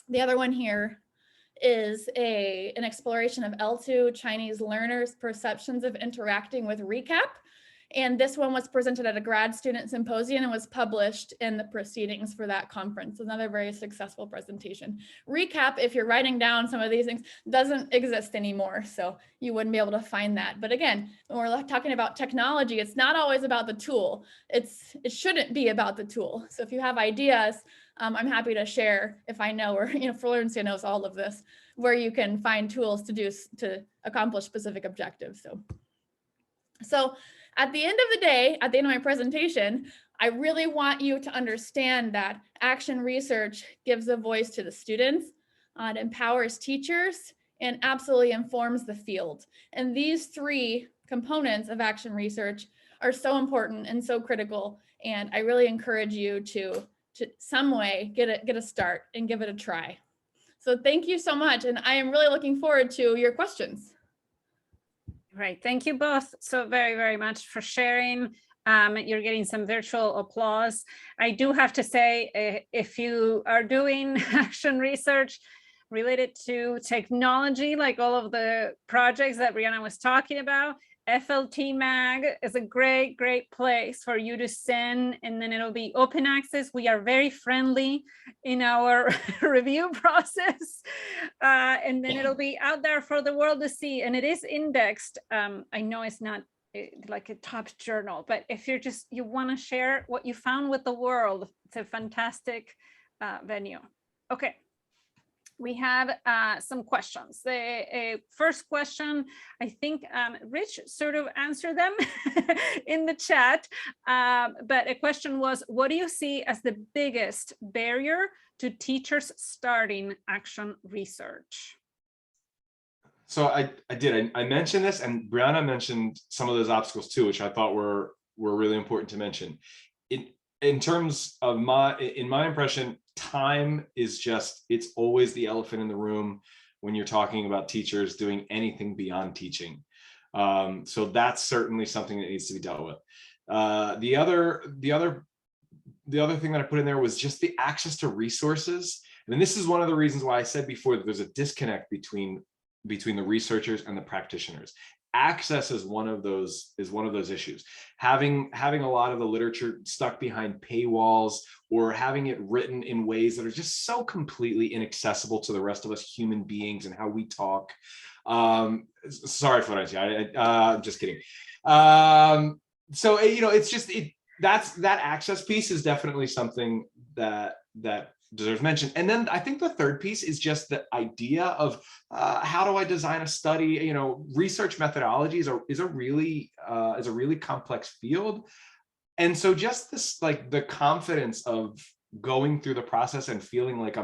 Speaker 3: The other one here is an exploration of L2 Chinese learners' perceptions of interacting with recap. And this one was presented at a grad student symposium and was published in the proceedings for that conference. Another very successful presentation. Recap, if you're writing down some of these things, doesn't exist anymore, so you wouldn't be able to find that. But again, when we're talking about technology, it's not always about the tool. It shouldn't be about the tool. So if you have ideas, I'm happy to share if I know, or Florencia knows all of this, where you can find tools to accomplish specific objectives. So at the end of the day, at the end of my presentation, I really want you to understand that action research gives a voice to the students, it empowers teachers, and absolutely informs the field. And these three components of action research are so important and so critical. And I really encourage you to some way get a start and give it a try. So thank you so much. And I am really looking forward to your questions.
Speaker 1: Right. Thank you both so very, very much for sharing. You're getting some virtual applause. I do have to say, if you are doing action research related to technology, like all of the projects that Brianna was talking about, FLT Mag is a great, great place for you to send, and then it'll be open access. We are very friendly in our review process, and then it'll be out there for the world to see, and it is indexed. I know it's not like a top journal, but if you want to share what you found with the world, it's a fantastic venue. Okay. We have some questions. The first question, I think Rich sort of answered them in the chat, but a question was, what do you see as the biggest barrier to teachers starting action research?
Speaker 2: So I mentioned this, and Brianna mentioned some of those obstacles too, which I thought were really important to mention. In terms of in my impression, time is it's always the elephant in the room when you're talking about teachers doing anything beyond teaching. So that's certainly something that needs to be dealt with. The other thing that I put in there was just the access to resources. And this is one of the reasons why I said before that there's a disconnect between the researchers and the practitioners. Access is one of those issues. Having a lot of the literature stuck behind paywalls, or having it written in ways that are just so completely inaccessible to the rest of us human beings and how we talk. Sorry for what I say. I'm just kidding. So it's just that access piece is definitely something that deserves mention. And then I think the third piece is just the idea of how do I design a study? Research methodologies is a really complex field. And so just this, like, the confidence of going through the process and feeling like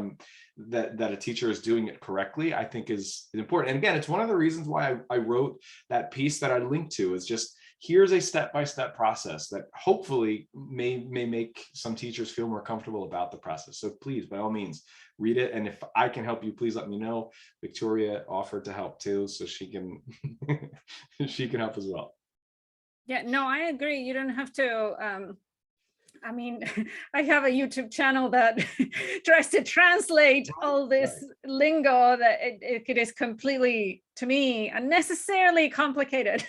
Speaker 2: that a teacher is doing it correctly, I think is important. And again, it's one of the reasons why I wrote that piece that I linked to, is just, here's a step-by-step process that hopefully may make some teachers feel more comfortable about the process. So please, by all means, read it. And if I can help you, please let me know. Victoria offered to help too, so she can she can help as well.
Speaker 1: Yeah, no, I agree. You don't have to. I mean, I have a YouTube channel that tries to translate all this lingo that it is completely, to me, unnecessarily complicated.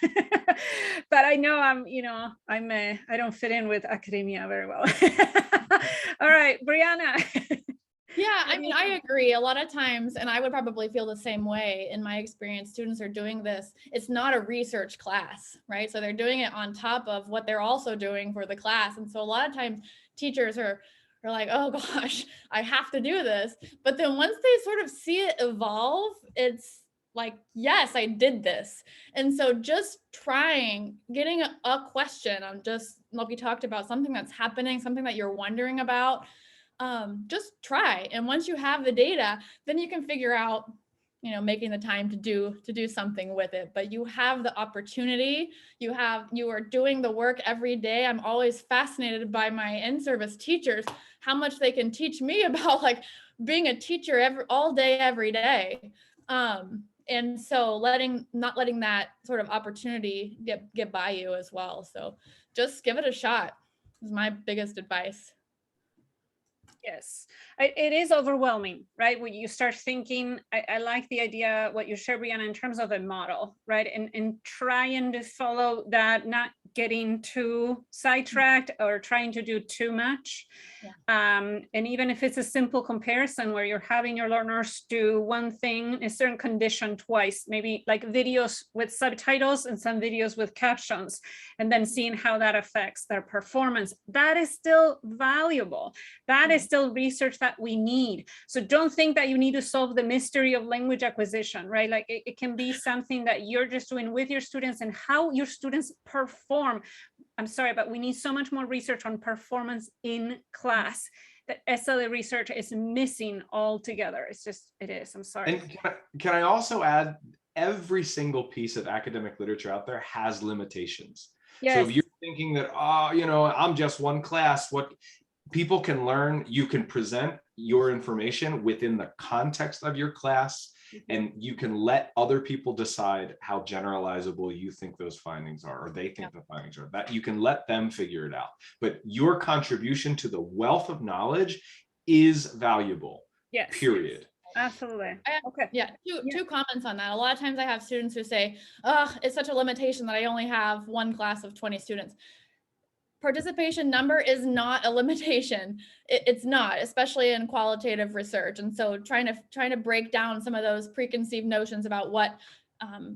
Speaker 1: But I know I don't fit in with academia very well. All right, Brianna.
Speaker 3: Yeah, I mean, I agree. A lot of times, and I would probably feel the same way in my experience, students are doing this. It's not a research class, right? So they're doing it on top of what they're also doing for the class. And so a lot of times teachers are like, oh gosh, I have to do this. But then once they sort of see it evolve, it's like, yes, I did this. And so just getting a question on just like we talked about, something that's happening, something that you're wondering about, just try. And once you have the data, then you can figure out, making the time to do something with it. But you have the opportunity, you are doing the work every day. I'm always fascinated by my in-service teachers, how much they can teach me about like being a teacher all day, every day. And so not letting that sort of opportunity get by you as well. So just give it a shot is my biggest advice.
Speaker 1: Yes, it is overwhelming, right? When you start thinking, I like the idea, what you shared, Brianna, in terms of a model, right? And trying to follow that, not getting too sidetracked or trying to do too much. Yeah. And even if it's a simple comparison where you're having your learners do one thing in a certain condition twice, maybe like videos with subtitles and some videos with captions, and then seeing how that affects their performance, that is still valuable. That is still research that we need. So don't think that you need to solve the mystery of language acquisition, right? Like it can be something that you're just doing with your students and how your students perform. I'm sorry, but we need so much more research on performance in class. that SLA research is missing altogether. It's just, it is, I'm sorry.
Speaker 2: And can I also add, every single piece of academic literature out there has limitations.
Speaker 1: Yes.
Speaker 2: So if you're thinking that, oh, you know, I'm just one class, what people can learn, you can present your information within the context of your class, and you can let other people decide how generalizable you think those findings are, or they think the findings are. That you can let them figure it out. But your contribution to the wealth of knowledge is valuable.
Speaker 1: Yes.
Speaker 2: Period.
Speaker 1: Absolutely.
Speaker 3: Okay. Yeah. Two comments on that. A lot of times I have students who say, oh, it's such a limitation that I only have one class of 20 students. Participation number is not a limitation. It's not, especially in qualitative research. And so trying to break down some of those preconceived notions about what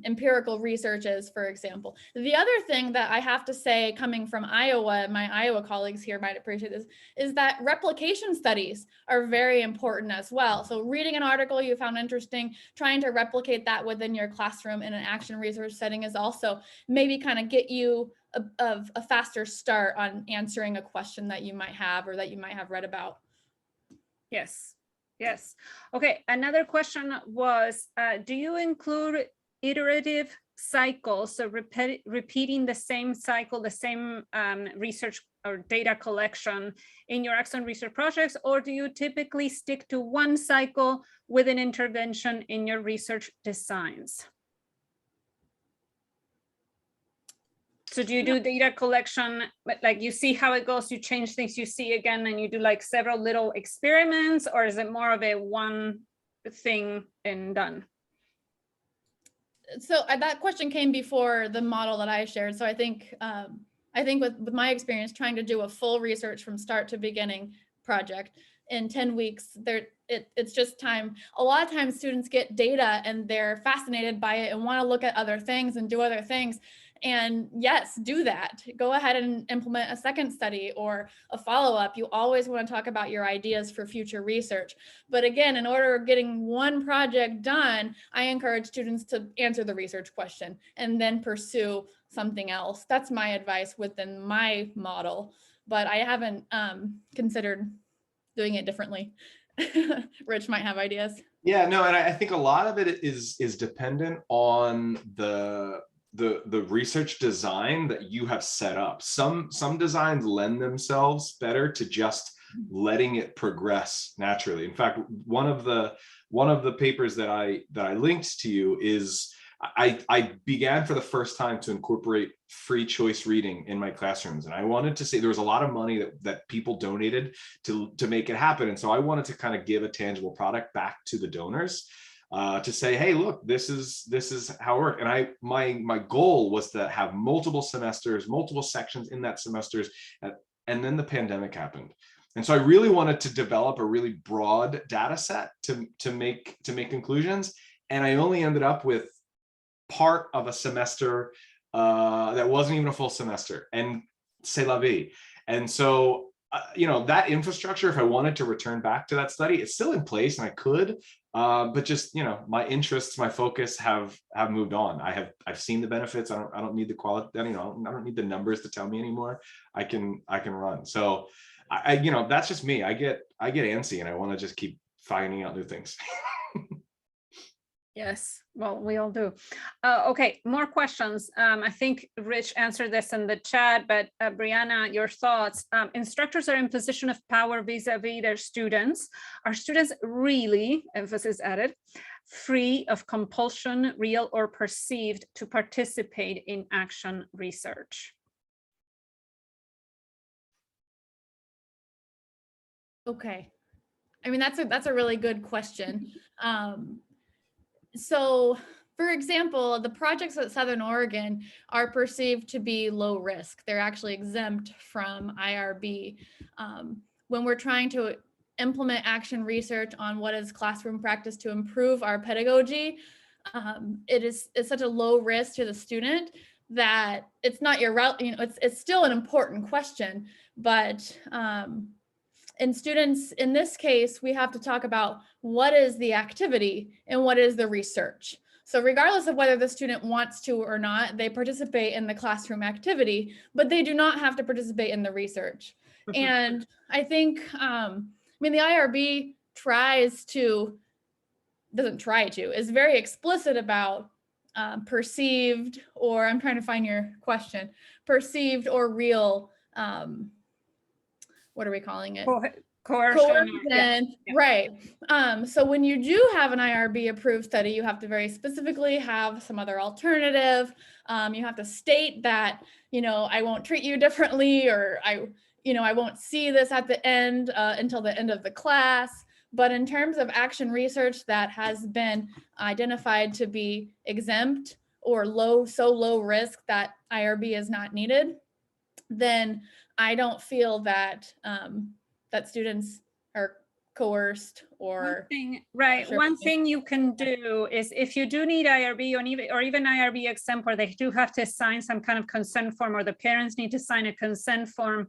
Speaker 3: empirical research is, for example. The other thing that I have to say, coming from Iowa, my Iowa colleagues here might appreciate this, is that replication studies are very important as well. So reading an article you found interesting, trying to replicate that within your classroom in an action research setting is also maybe kind of get you a faster start on answering a question that you might have or that you might have read about.
Speaker 1: Yes. Yes. Okay. Another question was, do you include iterative cycles, so repeating the same cycle, the same research or data collection in your action research projects, or do you typically stick to one cycle with an intervention in your research designs? So do you do data collection, but like you see how it goes, you change things, you see again, and you do like several little experiments, or is it more of a one thing and done?
Speaker 3: So that question came before the model that I shared. So I think with my experience trying to do a full research from start to beginning project in 10 weeks, it's just time. A lot of times students get data and they're fascinated by it and want to look at other things and do other things. And yes, do that. Go ahead and implement a second study or a follow-up. You always want to talk about your ideas for future research. But again, in order of getting one project done, I encourage students to answer the research question and then pursue something else. That's my advice within my model, but I haven't considered doing it differently. Rich might have ideas.
Speaker 2: Yeah, no, and I think a lot of it is dependent on the research design that you have set up. Some designs lend themselves better to just letting it progress naturally. In fact, one of the papers that I linked to you is I began for the first time to incorporate free choice reading in my classrooms. And I wanted to say there was a lot of money that people donated to make it happen. And so I wanted to kind of give a tangible product back to the donors. To say, hey, look, this is how it works. And my goal was to have multiple semesters, multiple sections in that semesters, and then the pandemic happened. And so I really wanted to develop a really broad data set to make conclusions. And I only ended up with part of a semester that wasn't even a full semester, and c'est la vie. And so you know, that infrastructure, if I wanted to return back to that study, it's still in place and I could, but just, you know, my interests, my focus have moved on. I've seen the benefits. I don't need the quality, you know, I don't need the numbers to tell me anymore. I can run. So I you know, that's just me. I get antsy and I want to just keep finding out new things.
Speaker 1: Yes, well, we all do. Okay, more questions. I think Rich answered this in the chat, but Brianna, your thoughts. Instructors are in position of power vis-a-vis their students. Are students really, emphasis added, free of compulsion, real or perceived, to participate in action research?
Speaker 3: Okay, I mean, that's a really good question. So, for example, the projects at Southern Oregon are perceived to be low risk. They're actually exempt from IRB. When we're trying to implement action research on what is classroom practice to improve our pedagogy, it's such a low risk to the student that it's not irrelevant. You know, it's still an important question, but in students, in this case, we have to talk about what is the activity and what is the research. So regardless of whether the student wants to or not, they participate in the classroom activity, but they do not have to participate in the research. And I think mean, the IRB is very explicit about perceived, or I'm trying to find your question, perceived or real, what are we calling it?
Speaker 1: Coercion. Yeah.
Speaker 3: Right. So when you do have an IRB approved study, you have to very specifically have some other alternative. You have to state that, I won't treat you differently, or I won't see this at the end until the end of the class. But in terms of action research that has been identified to be exempt or so low risk that IRB is not needed, then I don't feel that that students are coerced or
Speaker 1: One thing you can do is, if you do need IRB or even IRB exempt, where they do have to sign some kind of consent form, or the parents need to sign a consent form.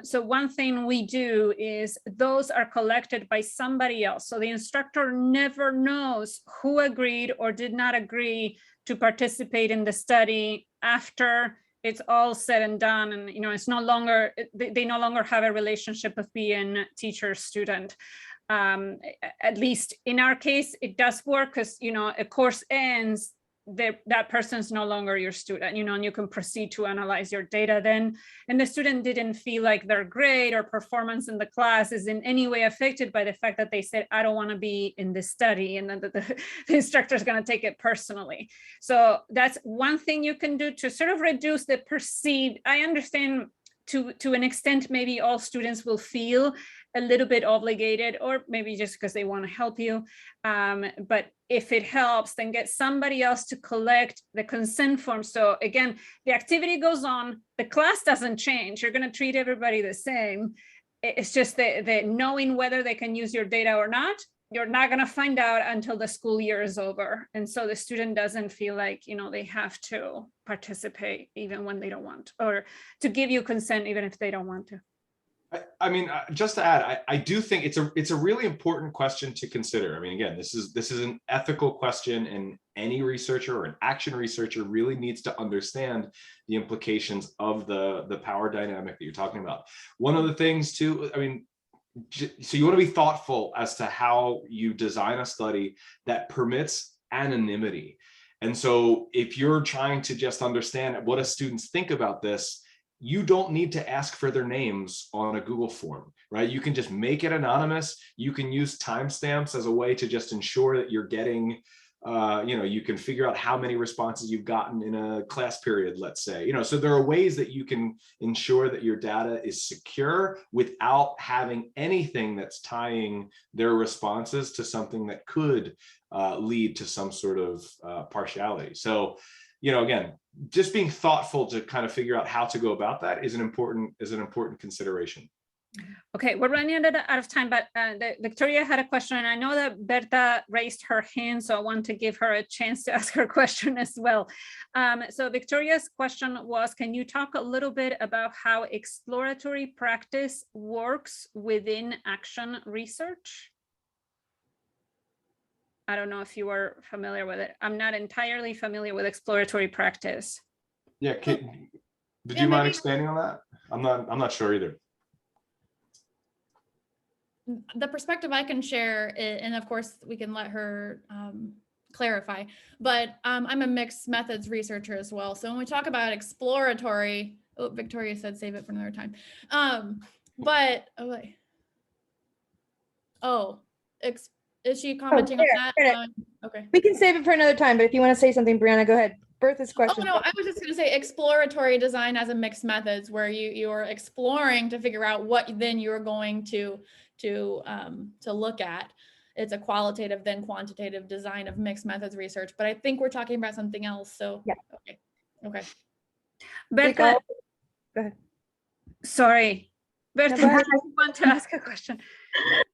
Speaker 1: So one thing we do is those are collected by somebody else. So the instructor never knows who agreed or did not agree to participate in the study after it's all said and done, and it's no longer, they no longer have a relationship of being teacher student. At least in our case, it does work, because a course ends, that person's no longer your student, and you can proceed to analyze your data then, and the student didn't feel like their grade or performance in the class is in any way affected by the fact that they said, I don't want to be in this study, and then the instructor is going to take it personally. So that's one thing you can do to sort of reduce the perceived. I understand to an extent, maybe all students will feel a little bit obligated, or maybe just because they want to help you. But if it helps, then get somebody else to collect the consent form. So again, the activity goes on, the class doesn't change. You're going to treat everybody the same. It's just the knowing whether they can use your data or not. You're not going to find out until the school year is over. And so the student doesn't feel like, they have to participate even when they don't want, or to give you consent even if they don't want to.
Speaker 2: I mean, just to add, I do think it's a really important question to consider. I mean, again, this is an ethical question, and any researcher or an action researcher really needs to understand the implications of the power dynamic that you're talking about. One of the things too, I mean, so you want to be thoughtful as to how you design a study that permits anonymity. And so if you're trying to just understand what do students think about this, you don't need to ask for their names on a Google form, right? You can just make it anonymous. You can use timestamps as a way to just ensure that you're getting, you can figure out how many responses you've gotten in a class period, let's say, so there are ways that you can ensure that your data is secure without having anything that's tying their responses to something that could lead to some sort of partiality. So, again, just being thoughtful to kind of figure out how to go about that is an important consideration.
Speaker 1: Okay, we're running out of time, but Victoria had a question, and I know that Berta raised her hand, so I want to give her a chance to ask her question as well. So Victoria's question was, can you talk a little bit about how exploratory practice works within action research? I don't know if you are familiar with it. I'm not entirely familiar with exploratory practice.
Speaker 2: Yeah, did you mind expanding on that? I'm not sure either.
Speaker 3: The perspective I can share, and of course we can let her clarify, but I'm a mixed methods researcher as well. So when we talk about exploratory, Victoria said save it for another time. Is she commenting on that? Okay.
Speaker 4: We can save it for another time, but if you want to say something, Brianna, go ahead. Bertha's question.
Speaker 3: Oh, no, I was just going to say exploratory design as a mixed methods, where you're exploring to figure out what then you're going to look at. It's a qualitative then quantitative design of mixed methods research, but I think we're talking about something else. So yeah. Okay.
Speaker 1: Berta,
Speaker 4: go ahead.
Speaker 1: Sorry, Berta, I want to ask a question.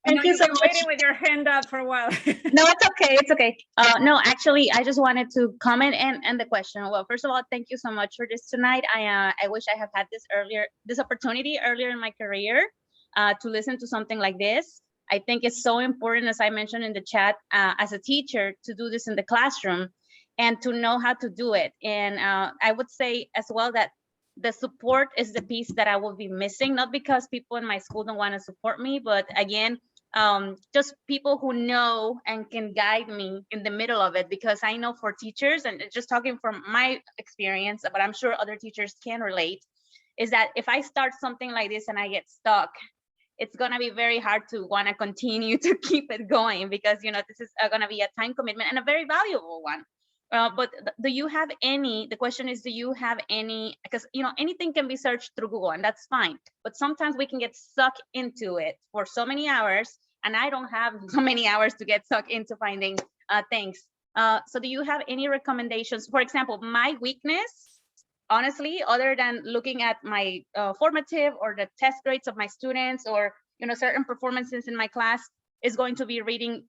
Speaker 5: Thank you so much.
Speaker 1: Waiting with your hand up for a while.
Speaker 5: No, it's okay. It's okay. No, actually, I just wanted to comment and the question. Well, first of all, thank you so much for this tonight. I wish I have had this opportunity earlier in my career to listen to something like this. I think it's so important, as I mentioned in the chat, as a teacher, to do this in the classroom and to know how to do it. And I would say as well that the support is the piece that I will be missing, not because people in my school don't want to support me, but again, just people who know and can guide me in the middle of it, because I know for teachers, and just talking from my experience, but I'm sure other teachers can relate, is that if I start something like this and I get stuck, it's going to be very hard to want to continue to keep it going, because this is going to be a time commitment and a very valuable one. But do you have any, the question is, do you have any, because anything can be searched through Google and that's fine, but sometimes we can get sucked into it for so many hours, and I don't have so many hours to get sucked into finding things. So do you have any recommendations? For example, my weakness, honestly, other than looking at my formative or the test grades of my students, or certain performances in my class, is going to be reading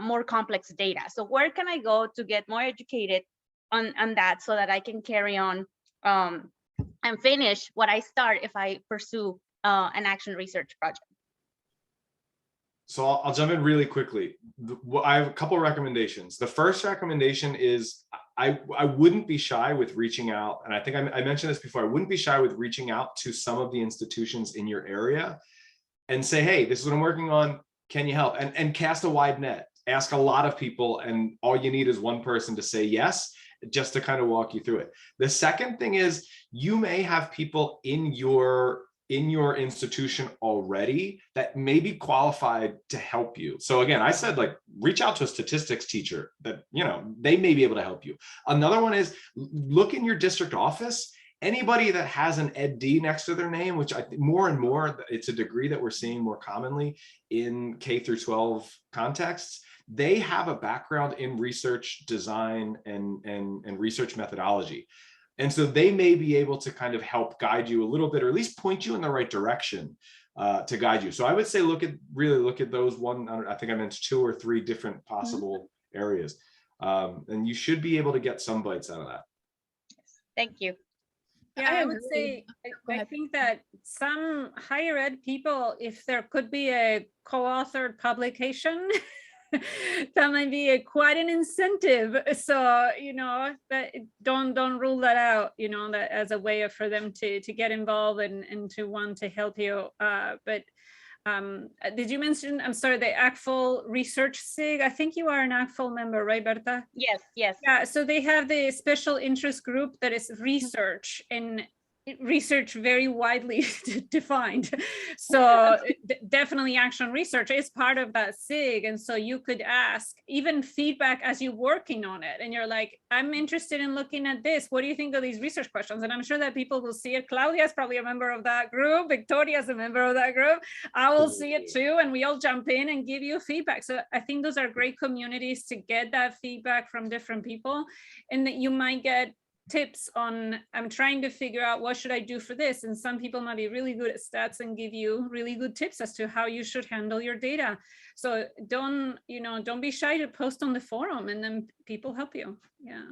Speaker 5: more complex data. So where can I go to get more educated on that, so that I can carry on and finish what I start if I pursue an action research project?
Speaker 2: So I'll jump in really quickly. I have a couple of recommendations. The first recommendation is I wouldn't be shy with reaching out. And I think I mentioned this before. I wouldn't be shy with reaching out to some of the institutions in your area and say, hey, this is what I'm working on. Can you help? And cast a wide net. Ask a lot of people, and all you need is one person to say yes, just to kind of walk you through it. The second thing is, you may have people in your institution already that may be qualified to help you. So again, I said, like, reach out to a statistics teacher that, they may be able to help you. Another one is, look in your district office. Anybody that has an Ed.D next to their name, which I think more and more, it's a degree that we're seeing more commonly in K through 12 contexts. They have a background in research design and research methodology. And so they may be able to kind of help guide you a little bit, or at least point you in the right direction to guide you. So I would say really look at those I think I mentioned 2 or 3 different possible areas. And you should be able to get some bites out of that.
Speaker 5: Thank you.
Speaker 1: Yeah, I would say, I think that some higher ed people, if there could be a co-authored publication, that might be quite an incentive. So, that don't rule that out, that as a way for them to get involved and to want to help you. But did you mention, I'm sorry, the ACFL Research SIG? I think you are an ACFL member, right, Berta?
Speaker 5: Yes, yes.
Speaker 1: Yeah, so they have the special interest group that is research, and research very widely defined. So definitely action research is part of that SIG. And so you could ask even feedback as you're working on it. And you're like, I'm interested in looking at this. What do you think of these research questions? And I'm sure that people will see it. Claudia is probably a member of that group. Victoria is a member of that group. I will see it too. And we all jump in and give you feedback. So I think those are great communities to get that feedback from different people. And that you might get tips on, I'm trying to figure out what should I do for this, and some people might be really good at stats and give you really good tips as to how you should handle your data. So don't be shy to post on the forum, and then people help you. Yeah,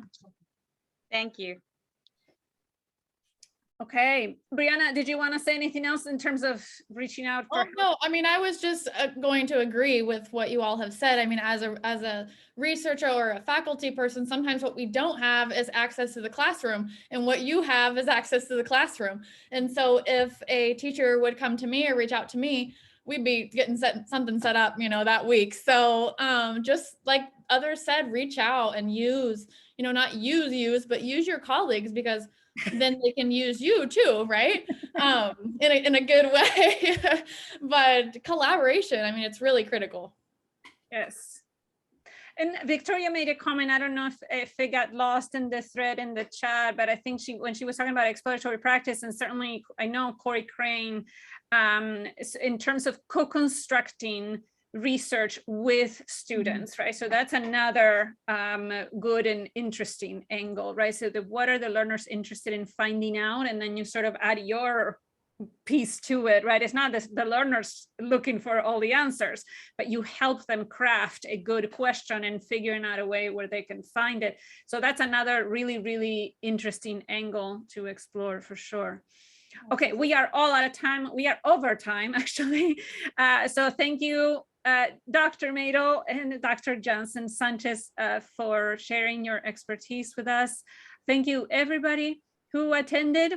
Speaker 5: thank you.
Speaker 1: Okay, Brianna, did you want to say anything else in terms of reaching out for
Speaker 3: no, I mean, I was just going to agree with what you all have said. I mean, as a researcher or a faculty person, sometimes what we don't have is access to the classroom, and what you have is access to the classroom. And so if a teacher would come to me or reach out to me, we'd be getting something set up, that week. So just like others said, reach out and use, not use, but use your colleagues, because then they can use you too, right? In a good way. But collaboration, I mean, it's really critical.
Speaker 1: Yes. And Victoria made a comment, I don't know if it got lost in the thread in the chat, but I think when she was talking about exploratory practice, and certainly I know Corey Crane, in terms of co-constructing research with students, right? So that's another good and interesting angle, right? So what are the learners interested in finding out? And then you sort of add your piece to it, right? It's not the learners looking for all the answers, but you help them craft a good question and figuring out a way where they can find it. So that's another really, really interesting angle to explore for sure. Okay, we are all out of time. We are over time, actually. So thank you, Dr. Madel and Dr. Janssen Sanchez, for sharing your expertise with us. Thank you, everybody who attended.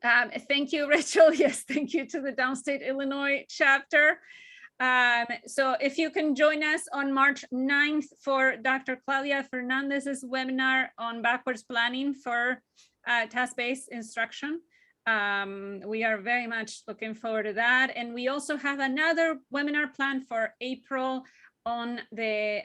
Speaker 1: Thank you, Rachel. Yes, thank you to the Downstate Illinois chapter. So if you can join us on March 9th for Dr. Claudia Fernandez's webinar on backwards planning for task-based instruction. We are very much looking forward to that. And we also have another webinar planned for April on the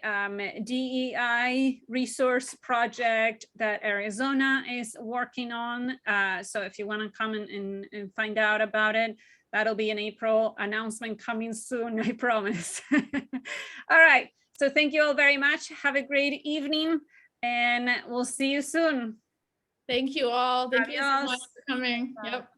Speaker 1: DEI resource project that Arizona is working on. So if you want to come and find out about it, that'll be an April announcement coming soon, I promise. All right, so thank you all very much. Have a great evening and we'll see you soon.
Speaker 3: Thank you all. Thank you so
Speaker 1: Adios.
Speaker 3: much for coming. Yep.